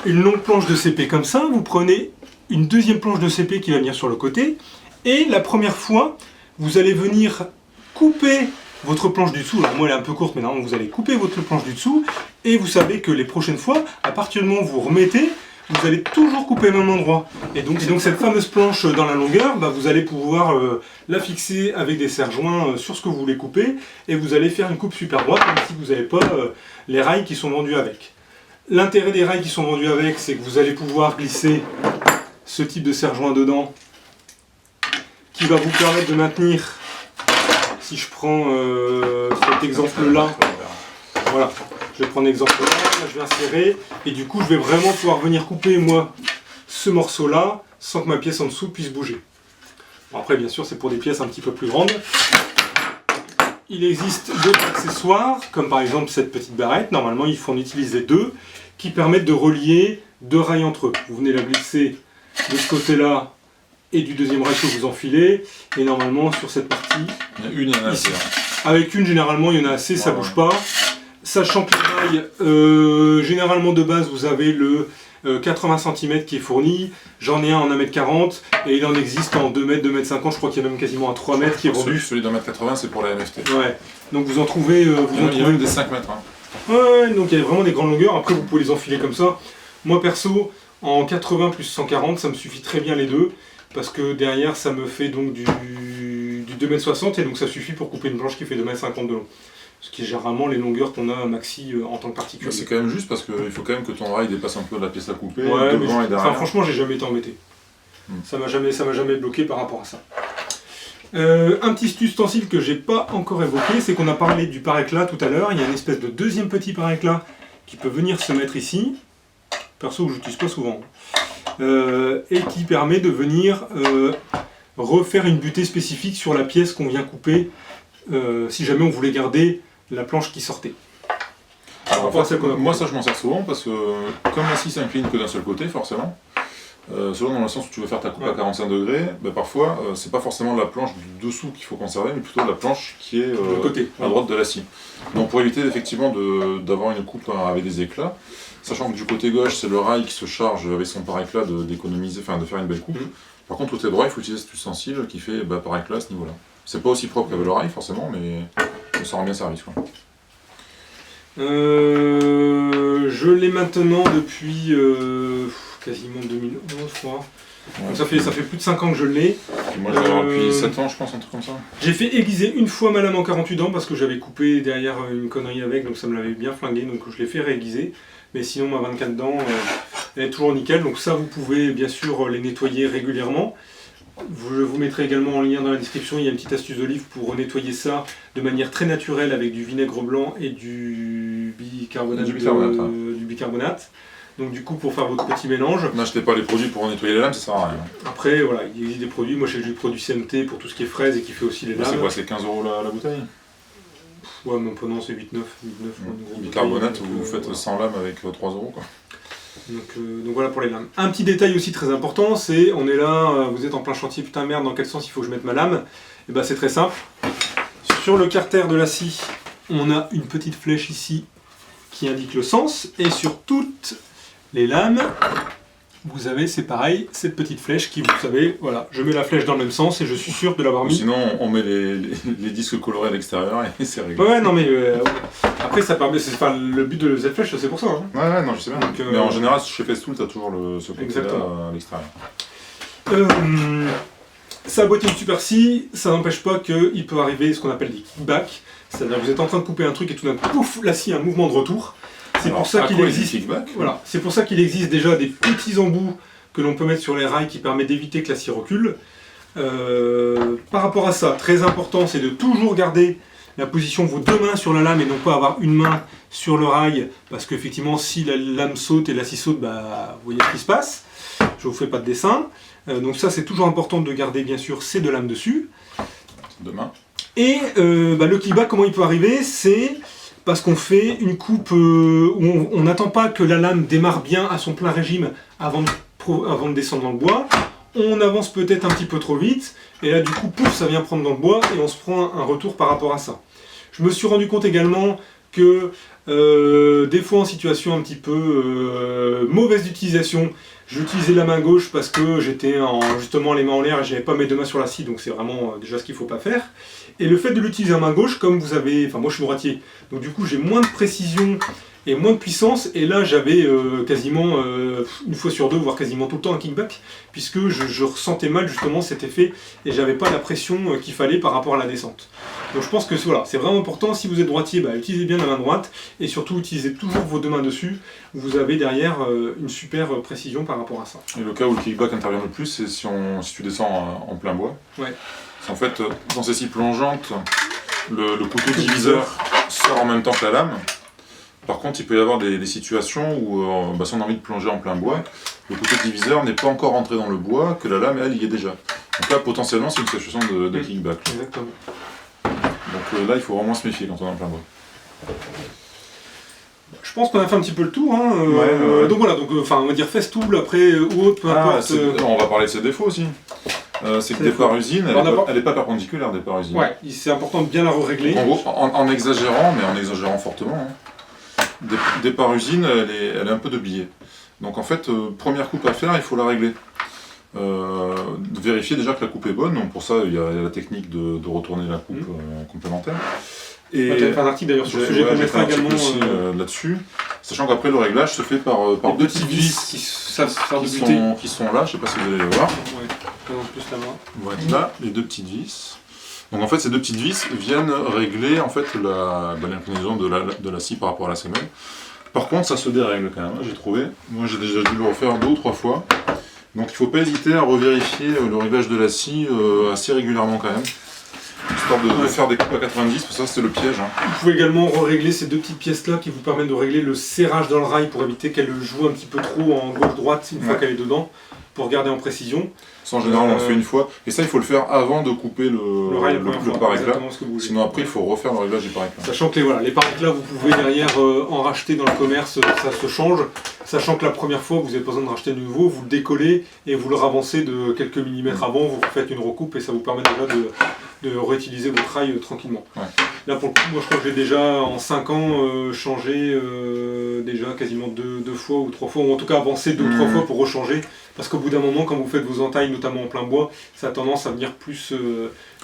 une longue planche de CP comme ça, vous prenez une deuxième planche de CP qui va venir sur le côté, et la première fois, vous allez venir couper votre planche du dessous. Alors moi elle est un peu courte, mais normalement vous allez couper votre planche du dessous, et vous savez que les prochaines fois, à partir du moment où vous remettez, vous allez toujours couper au même endroit. Et donc cette fameuse planche dans la longueur, vous allez pouvoir la fixer avec des serre-joints sur ce que vous voulez couper, et vous allez faire une coupe super droite, même si vous n'avez pas les rails qui sont vendus avec. L'intérêt des rails qui sont vendus avec, c'est que vous allez pouvoir glisser ce type de serre-joint dedans, qui va vous permettre de maintenir, si je prends cet exemple-là, voilà, je vais prendre l'exemple-là, là je vais insérer, et du coup je vais vraiment pouvoir venir couper, moi, ce morceau-là, sans que ma pièce en dessous puisse bouger. Bon, après, bien sûr, c'est pour des pièces un petit peu plus grandes. Il existe d'autres accessoires, comme par exemple cette petite barrette, normalement il faut en utiliser deux, qui permettent de relier deux rails entre eux. Vous venez la glisser de ce côté-là, et du deuxième rail que vous enfilez, et normalement sur cette partie, il y en a assez. Avec une, généralement il y en a assez, ça bouge pas. Sachant que les rails, généralement de base vous avez le 80 cm qui est fourni, j'en ai un en 1m40, et il en existe en 2m, 2m50, je crois qu'il y a même quasiment un 3 m qui est vendu. Celui d'1m80 c'est pour la MFT. Ouais, donc vous en trouvez... il y a même des 5 mètres. Hein. Ouais, donc il y a vraiment des grandes longueurs, après vous pouvez les enfiler comme ça. Moi perso, en 80 plus 140, ça me suffit très bien les deux, parce que derrière ça me fait donc du 2m60, et donc ça suffit pour couper une planche qui fait 2m50 de long. Ce qui est généralement les longueurs qu'on a maxi en tant que particulier. C'est quand même juste parce qu'il faut quand même que ton rail dépasse un peu la pièce à couper, ouais, devant et derrière. Enfin, franchement, j'ai jamais été embêté. Ça m'a jamais bloqué par rapport à ça. Un petit ustensile que j'ai pas encore évoqué, c'est qu'on a parlé du pare-éclat tout à l'heure. Il y a une espèce de deuxième petit pare-éclat qui peut venir se mettre ici. Perso, je l'utilise pas souvent. Et qui permet de venir refaire une butée spécifique sur la pièce qu'on vient couper, si jamais on voulait garder la planche qui sortait. Alors, en fait, moi ça je m'en sers souvent parce que comme la scie s'incline que d'un seul côté forcément, selon dans le sens où tu veux faire ta coupe à 45 degrés, parfois c'est pas forcément la planche du dessous qu'il faut conserver, mais plutôt la planche qui est côté, à droite de la scie. Donc pour éviter effectivement d'avoir une coupe avec des éclats, sachant que du côté gauche c'est le rail qui se charge avec son pare-éclat d'économiser, enfin de faire une belle coupe. Par contre côté droit il faut utiliser cet ustensile qui fait pare-éclat à ce niveau-là. C'est pas aussi propre qu'avec le rail forcément, mais ça rend bien service quoi. Je l'ai maintenant depuis quasiment 2011 je crois. Ouais, donc ça fait plus de 5 ans que je l'ai. Moi je l'ai depuis 7 ans je pense, un truc comme ça. J'ai fait aiguiser une fois ma lame en 48 dents parce que j'avais coupé derrière une connerie avec, donc ça me l'avait bien flingué, donc je l'ai fait réaiguiser. Mais sinon ma 24 dents elle est toujours nickel, donc ça vous pouvez bien sûr les nettoyer régulièrement. Je vous mettrai également en lien dans la description, il y a une petite astuce de livre pour nettoyer ça de manière très naturelle avec du vinaigre blanc et du bicarbonate. Du bicarbonate. Donc du coup pour faire votre petit mélange. N'achetez pas les produits pour nettoyer les lames, ça sert à rien. Après voilà, il existe des produits, moi j'ai du produit CMT pour tout ce qui est fraise et qui fait aussi les lames. C'est quoi, c'est 15 € la bouteille? Ouais mais non c'est 8-9. Bicarbonate, vous faites 100 lames avec 3 € quoi. Donc voilà pour les lames. Un petit détail aussi très important, c'est on est là, vous êtes en plein chantier, putain merde, dans quel sens il faut que je mette ma lame? Et c'est très simple. Sur le carter de la scie, on a une petite flèche ici qui indique le sens, et sur toutes les lames, vous avez, c'est pareil, cette petite flèche qui, vous savez, voilà, je mets la flèche dans le même sens et je suis sûr de l'avoir mis. Sinon, on met les disques colorés à l'extérieur et c'est réglé. Ouais, non mais après ça permet, c'est pas le but de cette flèche, c'est pour ça. Hein. Ouais, non, je sais bien. Donc, mais en général, chez Festool, t'as toujours ce côté-là à l'extérieur. Ça a boîtier de Super Scie, ça n'empêche pas qu'il peut arriver ce qu'on appelle des kickbacks. C'est-à-dire que vous êtes en train de couper un truc et tout d'un coup, pouf, la scie a un mouvement de retour. C'est pour ça qu'il existe. Voilà, c'est pour ça qu'il existe déjà des petits embouts que l'on peut mettre sur les rails qui permettent d'éviter que la scie recule. Par rapport à ça, très important, c'est de toujours garder la position de vos deux mains sur la lame et non pas avoir une main sur le rail, parce qu'effectivement, si la lame saute et la scie saute, vous voyez ce qui se passe. Je vous fais pas de dessin. Donc ça, c'est toujours important de garder, bien sûr, ces deux lames dessus. Deux mains. Et le kickback, comment il peut arriver? C'est parce qu'on fait une coupe où on n'attend pas que la lame démarre bien à son plein régime avant de descendre dans le bois. On avance peut-être un petit peu trop vite, et là du coup, pouf, ça vient prendre dans le bois, et on se prend un retour par rapport à ça. Je me suis rendu compte également que des fois en situation un petit peu mauvaise d'utilisation, J'ai utilisé la main gauche parce que j'étais justement les mains en l'air et j'avais pas mes deux mains sur la scie, donc c'est vraiment déjà ce qu'il faut pas faire. Et le fait de l'utiliser en main gauche, comme vous avez, enfin moi je suis droitier, donc du coup j'ai moins de précision et moins de puissance, et là j'avais quasiment une fois sur deux, voire quasiment tout le temps un kickback, puisque je ressentais mal justement cet effet, et j'avais pas la pression qu'il fallait par rapport à la descente. Donc je pense que voilà, c'est vraiment important, si vous êtes droitier, utilisez bien la main droite, et surtout utilisez toujours vos deux mains dessus, vous avez derrière une super précision par rapport à ça. Et le cas où le kickback intervient le plus, c'est si tu descends en plein bois. Ouais. C'est en fait, dans ces scies plongeantes, le couteau diviseur sort en même temps que la lame. Par contre, il peut y avoir des situations où, si on a envie de plonger en plein bois, le couteau diviseur n'est pas encore rentré dans le bois, que la lame, elle, y est déjà. Donc là, potentiellement, c'est une situation de kickback. Exactement. Donc là, il faut vraiment se méfier quand on est en plein bois. Je pense qu'on a fait un petit peu le tour. Donc voilà, on va dire festool après ou autre, peu importe. On va parler de ses défauts aussi. C'est que départ usine, elle n'est pas perpendiculaire, départ usine. Ouais, c'est important de bien la régler. En gros, en exagérant, mais en exagérant fortement, départ usine, elle est un peu de biais. Donc en fait, première coupe à faire, il faut la régler. De vérifier déjà que la coupe est bonne, donc pour ça il y a la technique de retourner la coupe complémentaire. Et tu as fait un article d'ailleurs sur le sujet qu'on mettra également là-dessus, sachant qu'après le réglage se fait par deux petites vis qui sont là, je sais pas si vous allez les voir. Plus la main. Voilà, les deux petites vis. Donc en fait ces deux petites vis viennent régler en fait l'inclinaison de la scie par rapport à la semelle. Par contre ça se dérègle quand même, j'ai trouvé. Moi j'ai déjà dû le refaire 2 ou 3 fois. Donc il ne faut pas hésiter à revérifier le réglage de la scie assez régulièrement quand même. Histoire de faire des coupes à 90, ça c'est le piège. Vous pouvez également régler ces deux petites pièces là qui vous permettent de régler le serrage dans le rail pour éviter qu'elle joue un petit peu trop en gauche-droite une fois qu'elle est dedans, pour garder en précision. Ça en général on le fait une fois, et ça il faut le faire avant de couper le pare-éclat, sinon après il faut refaire le réglage du pare-éclat. Sachant que les pare-éclats vous pouvez derrière en racheter dans le commerce, ça se change. Sachant que la première fois vous avez besoin de racheter de nouveau, vous le décollez et vous le ravancez de quelques millimètres avant, vous faites une recoupe et ça vous permet déjà de réutiliser votre rail tranquillement. Ouais. Là pour le coup, moi je crois que j'ai déjà en 5 ans changé déjà quasiment 2 fois ou 3 fois, ou en tout cas avancé 2 ou 3 fois pour rechanger, parce qu'au bout d'un moment quand vous faites vos entailles, notamment en plein bois, ça a tendance à venir plus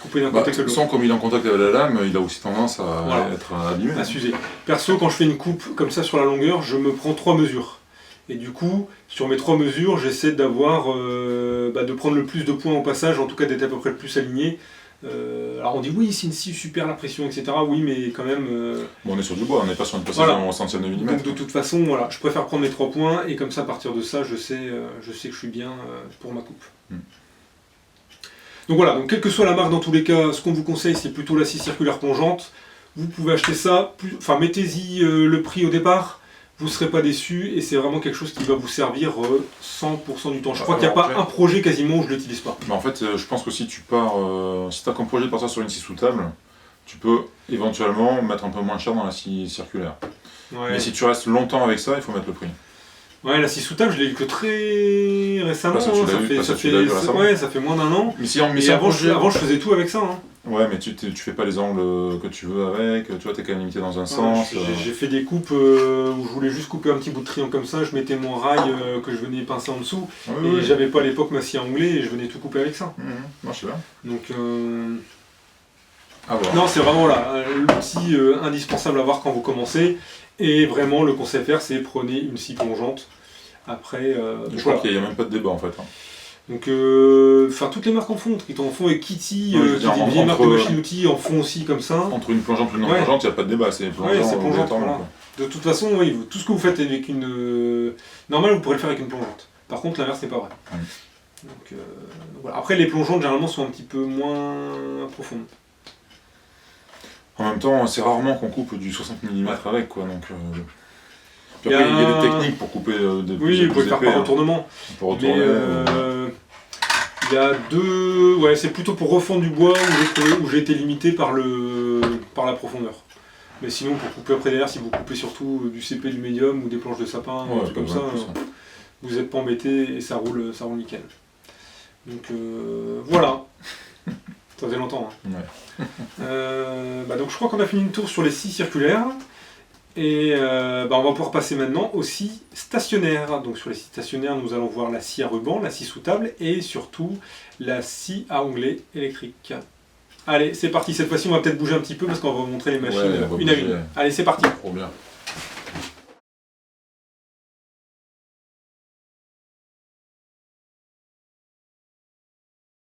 couper d'un côté que de l'autre. Comme il est en contact avec la lame, il a aussi tendance à être abîmé. À s'user. Perso, quand je fais une coupe comme ça sur la longueur, je me prends 3 mesures. Et du coup, sur mes 3 mesures, j'essaie d'avoir, de prendre le plus de points au passage, en tout cas d'être à peu près le plus aligné. Alors on dit oui, c'est une scie super la pression, etc. Oui, mais quand même. Bon, on est sur du bois, on n'est pas sur une précision au centième de millimètre. Donc de toute façon, voilà, je préfère prendre mes 3 points et comme ça, à partir de ça, je sais que je suis bien pour ma coupe. Donc voilà, donc quelle que soit la marque, dans tous les cas, ce qu'on vous conseille, c'est plutôt la scie circulaire plongeante. Vous pouvez acheter ça, mettez-y le prix au départ. Vous ne serez pas déçus et c'est vraiment quelque chose qui va vous servir 100% du temps. Je crois qu'il n'y a pas un projet quasiment où je ne l'utilise pas. En fait, je pense que si tu pars, si tu as comme projet de partir sur une scie sous table, tu peux éventuellement mettre un peu moins cher dans la scie circulaire. Ouais. Mais si tu restes longtemps avec ça, il faut mettre le prix. Ouais, la scie sous table, je l'ai eu que très récemment. Ça fait moins d'1 an. Mais avant, je faisais tout avec ça. Ouais, mais tu fais pas les angles que tu veux avec, tu vois, t'es quand même limité dans un sens. J'ai fait des coupes où je voulais juste couper un petit bout de triangle comme ça, je mettais mon rail que je venais pincer en dessous, et j'avais pas à l'époque ma scie à onglet et je venais tout couper avec ça. Non, je sais pas. Donc, non, c'est vraiment l'outil indispensable à avoir quand vous commencez, et vraiment le conseil à faire, c'est prenez une scie plongeante. Après, je crois qu'il n'y a même pas de débat en fait. Donc, toutes les marques en font, Triton en font, et Kitty, qui est une vieille marque de machine-outils, en font aussi comme ça. Entre une plongeante et une non plongeante, il n'y a pas de débat, c'est plongeante. Voilà. De toute façon, oui, tout ce que vous faites avec une normale, vous pourrez le faire avec une plongeante. Par contre, l'inverse n'est pas vrai. Donc, voilà. Après, les plongeantes généralement sont un petit peu moins profondes. En même temps, c'est rarement qu'on coupe du 60 mm avec, quoi. Donc, puis après, il y a des techniques pour couper des plus. Oui, vous pouvez faire par retournement. Pour retourner. Il y a c'est plutôt pour refondre du bois où j'ai été limité par la profondeur. Mais sinon, pour couper après derrière, si vous coupez surtout du CP, du médium ou des planches de sapin, un truc comme ça, vous n'êtes pas embêté et ça roule nickel. Donc voilà. Ça faisait longtemps. Donc je crois qu'on a fini le tour sur les scies circulaires. Et on va pouvoir passer maintenant aux scies stationnaires. Donc sur les scies stationnaires, nous allons voir la scie à ruban, la scie sous table et surtout la scie à onglet électrique. Allez, c'est parti. Cette fois-ci, on va peut-être bouger un petit peu parce qu'on va vous montrer les machines une à une. Allez, c'est parti. Trop bien.